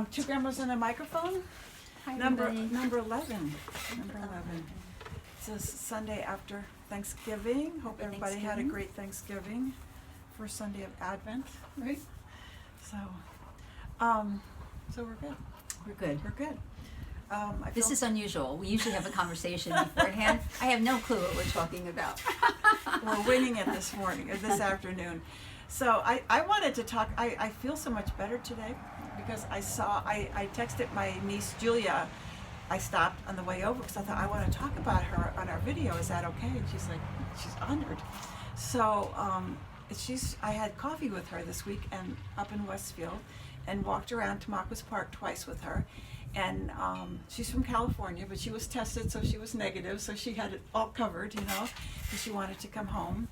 Two grandmas and a microphone. Hi, Number everybody. number 11. Number 11. It's a Sunday after Thanksgiving. Hope everybody had a great Thanksgiving. First Sunday of Advent, right? So we're good. We're good. We're good. This is unusual. We usually have a conversation beforehand. I have no clue what we're talking about. We're winging it this morning, or this afternoon. So I wanted to talk. I feel so much better today because I texted my niece Julia. I stopped on the way over because I thought I want to talk about her on our video. Is that okay? And she's like, she's honored. So I had coffee with her this week and up in Westfield, and walked around Tamacos Park twice with her. And she's from California, but she was tested, so she was negative, so she had it all covered, because she wanted to come home.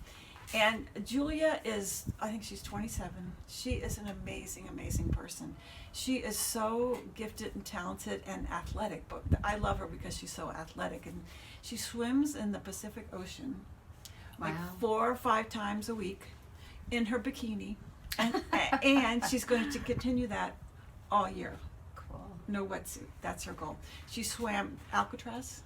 And Julia is, I think she's 27. She is an amazing, amazing person. She is so gifted and talented and athletic, but I love her because she's so athletic. And she swims in the Pacific Ocean like 4 or 5 times a week in her bikini. And she's going to continue that all year. No wetsuit. That's her goal. She swam Alcatraz.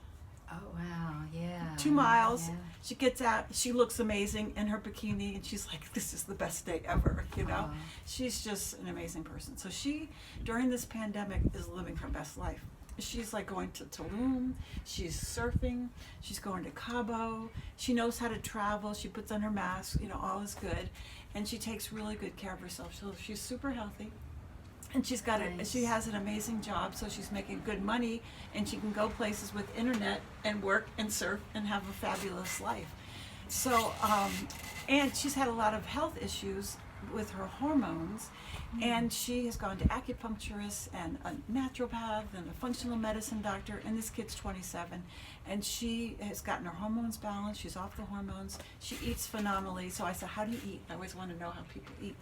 Oh, wow. Yeah. 2 miles. Yeah. She gets out. She looks amazing in her bikini, and she's like, "This is the best day ever." She's just an amazing person. So she, during this pandemic, is living her best life. She's like going to Tulum. She's surfing. She's going to Cabo. She knows how to travel. She puts on her mask. All is good, and she takes really good care of herself. So she's super healthy. And she's got she has an amazing job, so she's making good money, and she can go places with internet and work and surf and have a fabulous life. So, and she's had a lot of health issues with her hormones, and she has gone to acupuncturists and a naturopath and a functional medicine doctor, and this kid's 27, and she has gotten her hormones balanced. She's off the hormones. She eats phenomenally. So I said, "How do you eat?" I always want to know how people eat.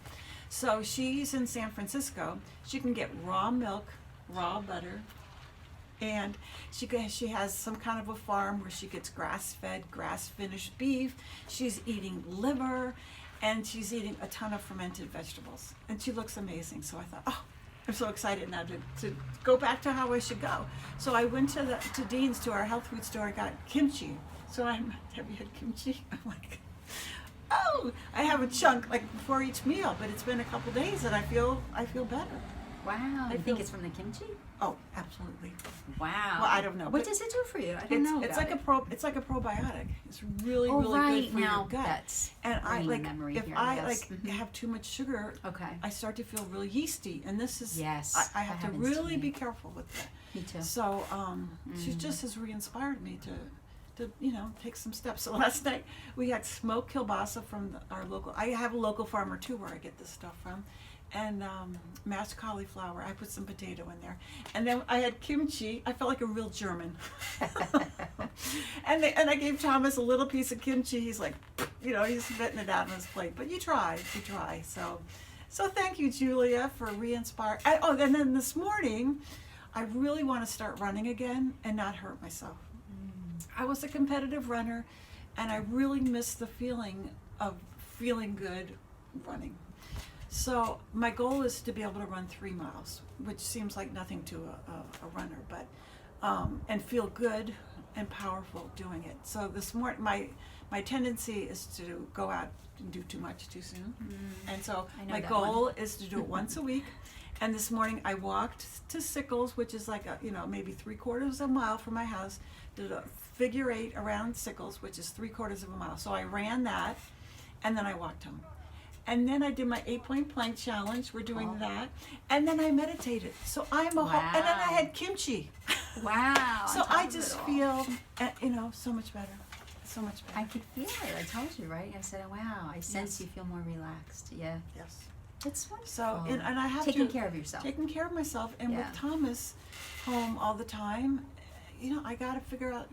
So she's in San Francisco. She can get raw milk, raw butter, and she has some kind of a farm where she gets grass-fed, grass-finished beef. She's eating liver, and she's eating a ton of fermented vegetables, and she looks amazing. So I thought, oh, I'm so excited now to go back to how I should go. So I went to Dean's, to our health food store. I got kimchi. So have you had kimchi? I'm like, oh, I have a chunk like before each meal, but it's been a couple days and I feel better. Wow. I think it's from the kimchi? Oh, absolutely. Wow. Well, I don't know. What does it do for you? I don't know. It's like it's like a probiotic. It's really good for your gut. That's and I like if here, I yes. have too much sugar, I start to feel really yeasty, and this is I have to really be careful with that. Me too. So she just has re-inspired me to take some steps. So last night we had smoked kielbasa from our local. I have a local farmer too where I get this stuff from, and mashed cauliflower. I put some potato in there, and then I had kimchi. I felt like a real German. and I gave Thomas a little piece of kimchi. He's like, he's spitting it out on his plate. But you try. So thank you, Julia, for re-inspiring. And then this morning, I really want to start running again and not hurt myself. I was a competitive runner, and I really miss the feeling of feeling good running. So my goal is to be able to run 3 miles, which seems like nothing to a runner, but and feel good and powerful doing it. So this morning, my tendency is to go out and do too much too soon, and so my goal is to do it once a week. And this morning I walked to Sickles, which is like maybe 3/4 of a mile from my house. Did a figure 8 around Sickles, which is 3/4 of a mile. So I ran that, and then I walked home. And then I did my 8-point plank challenge. We're doing that. And then I meditated. So I'm a whole, and then I had kimchi. Wow. So I just feel, so much better. So much better. I could feel it. I told you, right? I said, wow, I sense you feel more relaxed. Yeah. Yes. That's wonderful. So, and I have taking care of yourself. Taking care of myself. And with Thomas home all the time, I got to figure out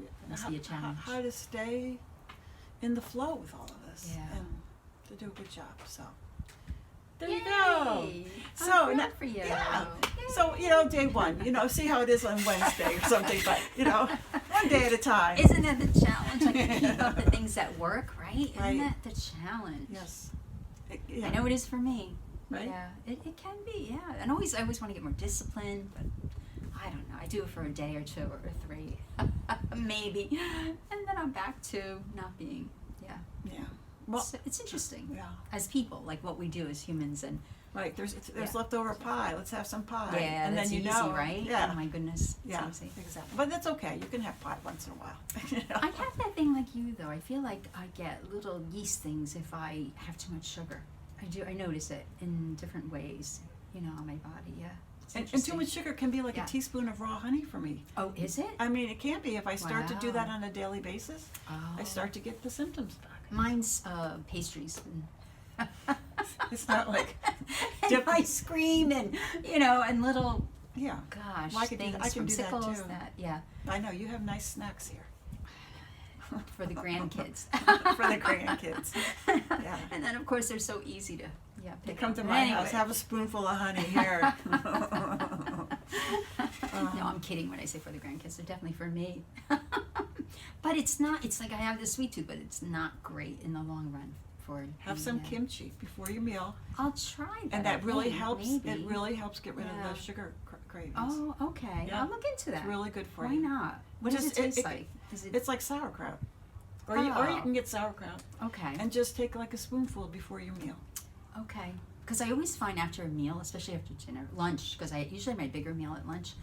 how to stay in the flow with all of this and to do a good job. So there you go. So now for you. Yeah. So day 1. See how it is on Wednesday or something. But one day at a time. Isn't that the challenge? Like to keep up the things that work, right? Isn't that the challenge? Yes. I know it is for me. Right? Yeah, it can be, yeah. And I always want to get more disciplined, but I don't know. I do it for a day or two or three, maybe. And then I'm back to not being, yeah. Yeah. Well, It's interesting. yeah. As people, like what we do as humans. And Right. There's Yeah. leftover pie. Let's have some pie. yeah, and that's then you easy, know, right? Yeah. Oh my goodness, it's Yeah. easy. Exactly. But that's okay. You can have pie once in a while. You know? I have that thing like you though. I feel like I get little yeast things if I have too much sugar. I do. I notice it in different ways, you know, on my body. Yeah. It's And too interesting. much sugar can be like Yeah. a teaspoon of raw honey for me. Oh, is it? I mean, it can be if I start to do that Wow. on a daily basis. Oh. I start to get the symptoms back. Mine's pastries. It's not like and dip- ice cream and you know and little Yeah, gosh Well, I could do things that- I can from do that, sickles too. yeah I know you have nice snacks here for the grandkids. for the grandkids. Yeah. And then of course they're so easy to You pick come up. to my Anyway. house, have a spoonful of honey here. No, I'm kidding when I say for the grandkids. They're definitely for me. But it's not. It's like I have this sweet tooth, but it's not great in the long run. For Have me, some yeah. kimchi before your meal, I'll try that. and that I really think, helps. maybe. It really helps get rid of Yeah. the sugar cravings. Oh, okay. Yeah. I'll look into that. It's really good for Why you. not? What does it Just- taste like? Is it It's like sauerkraut, or you Oh. can get sauerkraut okay? and just take like a spoonful before your meal. Okay. Because I always find after a meal, especially after dinner, lunch, because I usually have my bigger meal at lunch,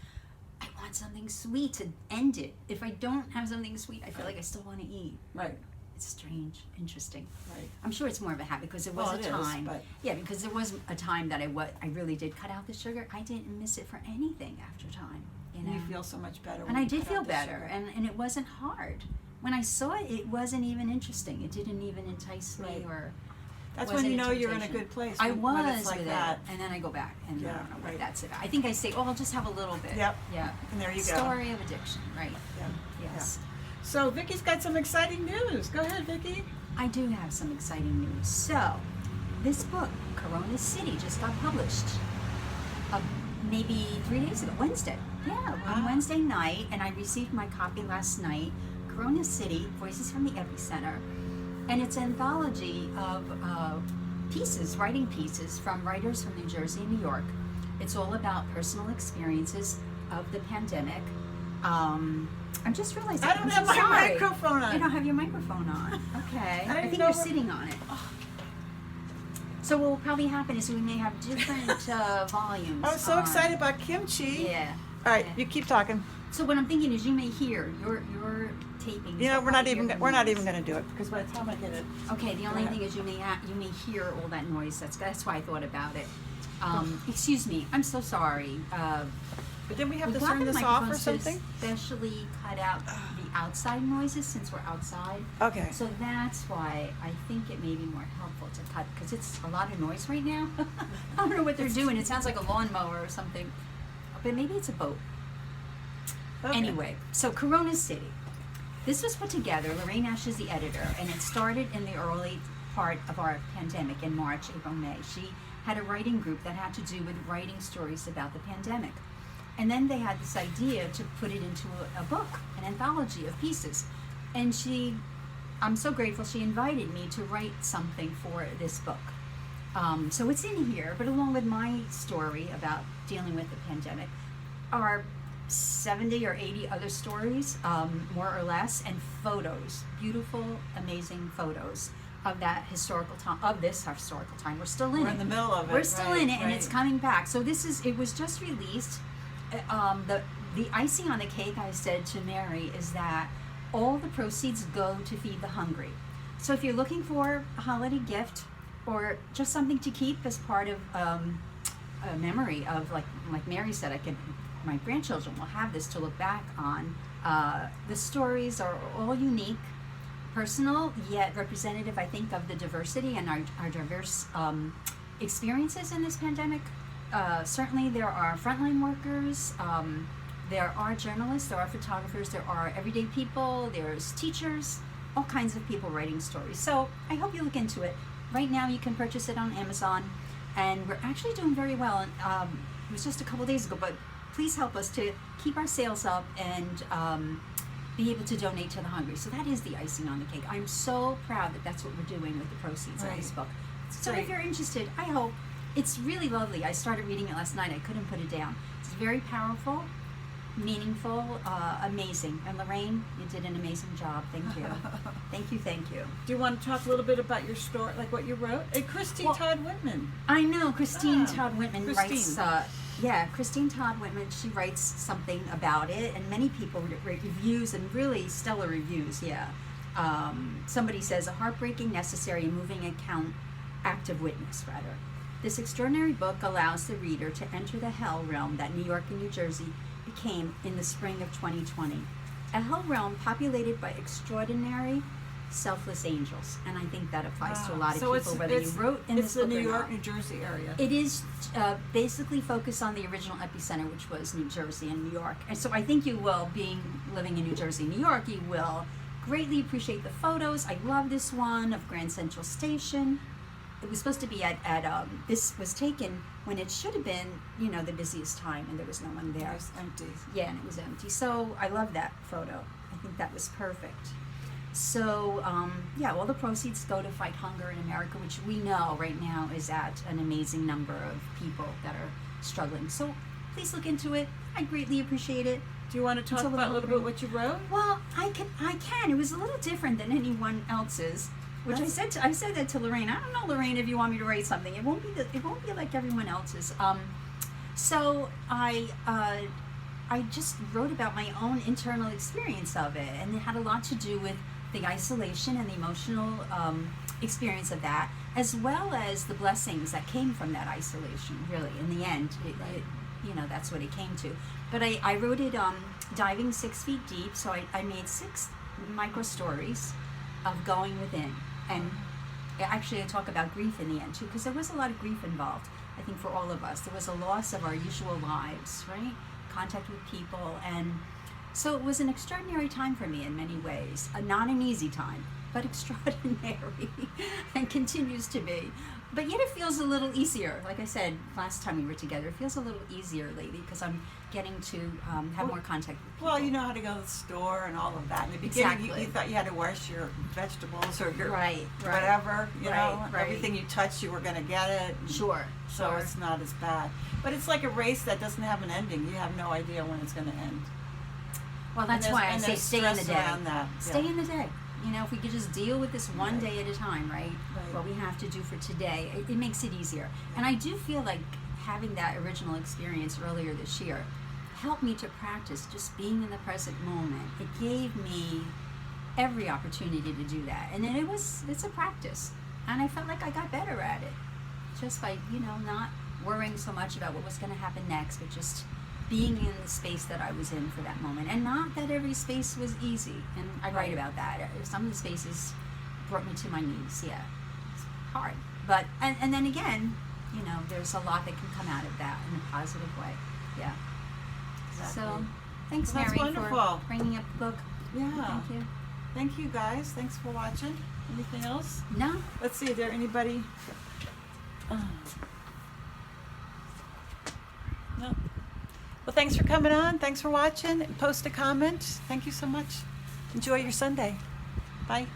I want something sweet to end it. If I don't have something sweet, I feel like I still want to eat. Right. It's strange, interesting. Right. I'm sure it's more of a habit because there was Well, a it is, time. but- Yeah, because there was a time that I really did cut out the sugar. I didn't miss it for anything after time. You know. You feel so much better. And when I you did cut feel out the better, sugar. and it wasn't hard. When I saw it, it wasn't even interesting. It didn't even entice me Right. or. That's wasn't when you a know you're in a temptation. good place. I when was it's like with that. it, and then I go back, and I Yeah, don't know what right. that's about. I think I say, "Oh, I'll just have a little bit." Yep. Yeah. And there you go. Story of addiction, right? Yeah. Yes. So Vicky's got some exciting news. Go ahead, Vicky. I do have some exciting news. So, this book, Corona City, just got published. Maybe 3 days ago, Wednesday. Yeah, on Wow. Wednesday night, and I received my copy last night. Corona City, Voices from the Epicenter, and it's an anthology of pieces, writing pieces from writers from New Jersey and New York. It's all about personal experiences of the pandemic. I'm just realizing I don't I'm have so my sorry. microphone on. You don't have your microphone on. Okay. I I didn't think know you're what- sitting on it. So what will probably happen is we may have different volumes. I was so on. excited about kimchi. Yeah. All right, Yeah. you keep talking. So what I'm thinking is you may hear your taping. You know, we're not even going to do it because by the time I get it, Okay. The only ahead. thing is you may hear all that noise. That's why I thought about it. Excuse me. I'm so sorry. but then we have to got turn the this off or microphones to something. Especially cut out the outside noises since we're outside. Okay. So that's why I think it may be more helpful to cut because it's a lot of noise right now. I don't know what they're doing. It sounds like a lawnmower or something, but maybe it's a boat. Okay. Anyway, so Corona City. This was put together. Lorraine Ash is the editor, and it started in the early part of our pandemic in March, April, May. She had a writing group that had to do with writing stories about the pandemic. And then they had this idea to put it into a book, an anthology of pieces. And I'm so grateful she invited me to write something for this book. So it's in here, but along with my story about dealing with the pandemic are 70 or 80 other stories, more or less, and photos, beautiful, amazing photos of that historical time, of this historical time. We're still in We're it. in the middle of it. We're still right, in it, and right. it's coming back. So it was just released. The icing on the cake, I said to Mary, is that all the proceeds go to feed the hungry. So if you're looking for a holiday gift or just something to keep as part of a memory of, like Mary said, my grandchildren will have this to look back on. The stories are all unique, personal, yet representative, I think, of the diversity and our diverse experiences in this pandemic. Certainly there are frontline workers, there are journalists, there are photographers, there are everyday people, there's teachers, all kinds of people writing stories. So I hope you look into it. Right now you can purchase it on Amazon, and we're actually doing very well. It was just a couple days ago, but please help us to keep our sales up and be able to donate to the hungry. So that is the icing on the cake. I'm so proud that that's what we're doing with the proceeds of this Right. book. It's So great. if you're interested, I hope it's really lovely. I started reading it last night. I couldn't put it down. It's very powerful, meaningful, amazing. And Lorraine, you did an amazing job. Thank you. Thank you. Do you want to talk a little bit about your story, like what you wrote? And Christine Todd Whitman. I know Christine Todd Whitman Christine. writes. Christine Todd Whitman. She writes something about it, and many people write reviews, and really stellar reviews. Yeah. Somebody says a heartbreaking, necessary, and moving active witness, rather. This extraordinary book allows the reader to enter the hell realm that New York and New Jersey became in the spring of 2020. A hell realm populated by extraordinary, selfless angels. And I think that applies to a lot of people, whether you wrote in this book or not. It's the New York, New Jersey area. It is basically focused on the original epicenter, which was New Jersey and New York. And so I think you will, living in New Jersey, New York, you will greatly appreciate the photos. I love this one of Grand Central Station. It was supposed to be this was taken when it should have been, the busiest time, and there was no one there. It was empty. Yeah, and it was empty. So I love that photo. I think that was perfect. So, all the proceeds go to fight hunger in America, which we know right now is at an amazing number of people that are struggling. So please look into it. I greatly appreciate it. Do you want to talk about a little bit what you wrote? Well, I can. It was a little different than anyone else's. Which I said that to Lorraine. I don't know, Lorraine, if you want me to write something. It won't be like everyone else's. So I just wrote about my own internal experience of it, and it had a lot to do with the isolation and the emotional experience of that, as well as the blessings that came from that isolation. Really, in the end, that's what it came to. But I wrote it diving 6 feet deep. So I made 6 micro stories of going within. And actually, I talk about grief in the end, too, because there was a lot of grief involved, I think, for all of us. There was a loss of our usual lives, right? Contact with people. And so it was an extraordinary time for me in many ways. Not an easy time, but extraordinary, and continues to be. But yet it feels a little easier. Like I said last time we were together, it feels a little easier lately because I'm getting to have more contact with people. Well, you know how to go to the store and all of that. In the beginning, Exactly. you thought you had to wash your vegetables or your Right. whatever, Right. everything you touched, you were going to get it. Sure. So it's not as bad. But it's like a race that doesn't have an ending. You have no idea when it's going to end. Well, that's why I say stay in the day. Around that. Stay in the day. If we could just deal with this one day at a time, right? Right. What we have to do for today, it makes it easier. And I do feel like having that original experience earlier this year helped me to practice just being in the present moment. It gave me every opportunity to do that. And then it's a practice. And I felt like I got better at it. Just by, not worrying so much about what was going to happen next, but just being in the space that I was in for that moment. And not that every space was easy. And I write about that. Some of the spaces brought me to my knees. Yeah. It's hard. But, and then again, there's a lot that can come out of that in a positive way. Yeah. Exactly. So, thanks, Well, that's Mary, wonderful. for bringing up the book. Yeah. Thank you. Thank you, guys. Thanks for watching. Anything else? No? Let's see. Is there anybody? No. Well, thanks for coming on. Thanks for watching. Post a comment. Thank you so much. Enjoy your Sunday. Bye.